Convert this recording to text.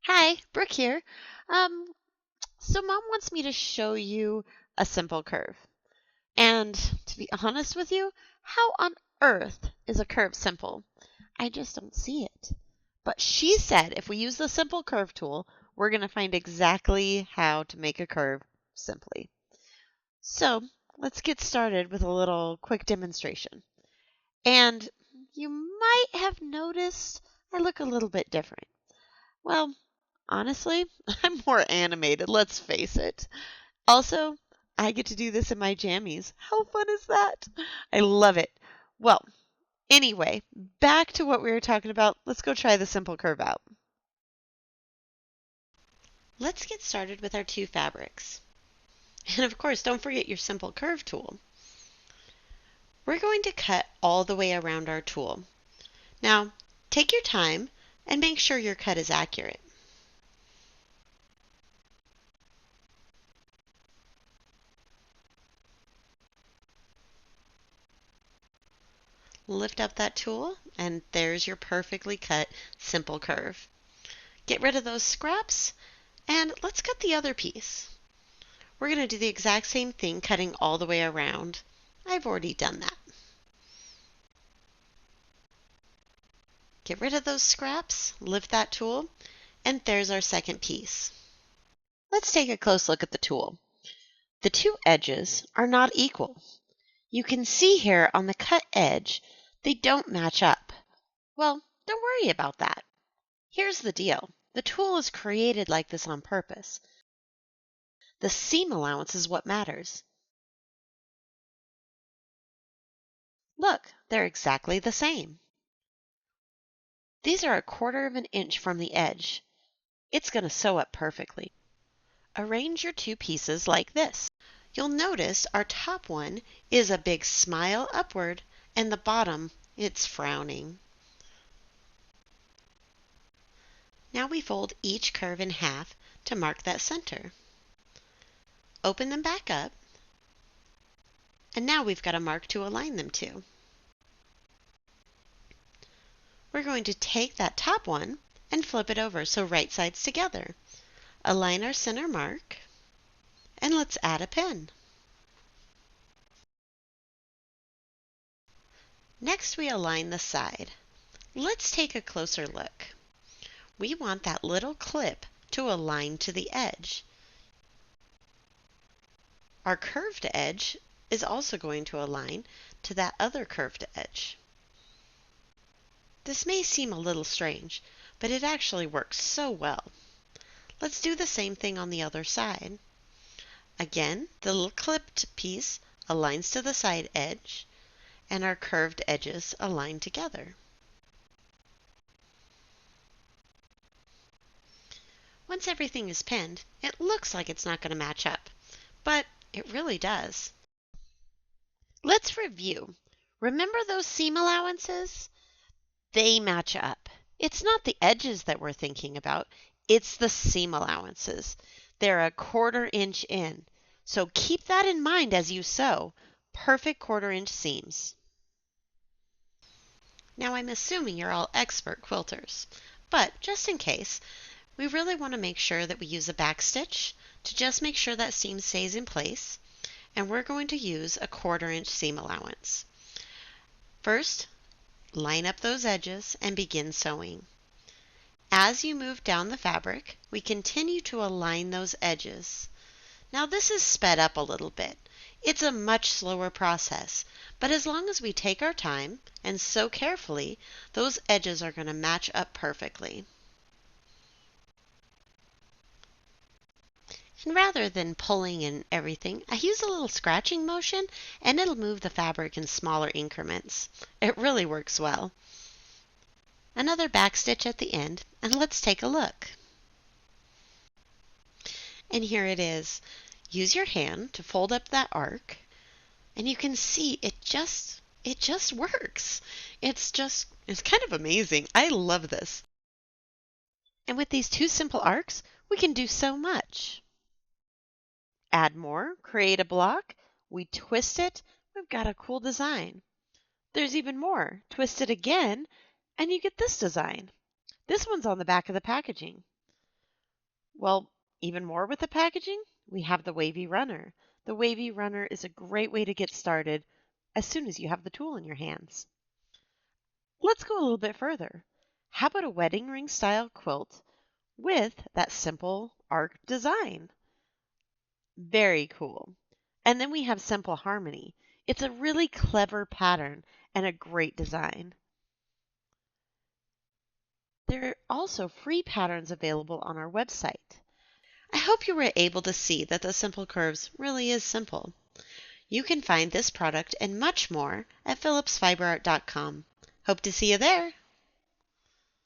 Hi, Brooke here. Um, so Mom wants me to show you a simple curve. And to be honest with you, how on earth is a curve simple? I just don't see it. But she said if we use the simple curve tool, we're going to find exactly how to make a curve simply. So let's get started with a little quick demonstration. And you might have noticed I look a little bit different. Well, honestly, I'm more animated, let's face it. Also, I get to do this in my jammies. How fun is that? I love it. Well, anyway, back to what we were talking about. Let's go try the simple curve out. Let's get started with our two fabrics. And of course, don't forget your simple curve tool. We're going to cut all the way around our tool. Now, take your time and make sure your cut is accurate. Lift up that tool, and there's your perfectly cut simple curve. Get rid of those scraps, and let's cut the other piece. We're going to do the exact same thing, cutting all the way around. I've already done that. Get rid of those scraps, lift that tool, and there's our second piece. Let's take a close look at the tool. The two edges are not equal. You can see here on the cut edge, they don't match up. Well, don't worry about that. Here's the deal. The tool is created like this on purpose. The seam allowance is what matters. Look, they're exactly the same. These are 1/4 of an inch from the edge. It's going to sew up perfectly. Arrange your two pieces like this. You'll notice our top one is a big smile upward and the bottom, it's frowning. Now we fold each curve in half to mark that center. Open them back up, and now we've got a mark to align them to. We're going to take that top one and flip it over so right sides together. Align our center mark, and let's add a pin. Next we align the side. Let's take a closer look. We want that little clip to align to the edge. Our curved edge is also going to align to that other curved edge. This may seem a little strange, but it actually works so well. Let's do the same thing on the other side. Again, the little clipped piece aligns to the side edge, and our curved edges align together. Once everything is pinned, it looks like it's not going to match up, but it really does. Let's review. Remember those seam allowances? They match up. It's not the edges that we're thinking about, it's the seam allowances. They're 1/4 inch in. So keep that in mind as you sew. Perfect 1/4 inch seams. Now I'm assuming you're all expert quilters, but just in case, we really want to make sure that we use a back stitch to just make sure that seam stays in place, and we're going to use a 1/4 inch seam allowance. First, line up those edges and begin sewing. As you move down the fabric, we continue to align those edges. Now this is sped up a little bit. It's a much slower process, but as long as we take our time and sew carefully, those edges are going to match up perfectly. And rather than pulling and everything, I use a little scratching motion and it'll move the fabric in smaller increments. It really works well. Another back stitch at the end, and let's take a look. And here it is. Use your hand to fold up that arc, and you can see it just works. It's kind of amazing. I love this. And with these two simple arcs, we can do so much. Add more, create a block, we twist it, we've got a cool design. There's even more. Twist it again, and you get this design. This one's on the back of the packaging. Well, even more with the packaging, we have the wavy runner. The wavy runner is a great way to get started as soon as you have the tool in your hands. Let's go a little bit further. How about a wedding ring style quilt with that simple arc design? Very cool. And then we have Simple Harmony. It's a really clever pattern and a great design. There are also free patterns available on our website. I hope you were able to see that the Simple Curves really is simple. You can find this product and much more at phillipsfiberart.com. Hope to see you there.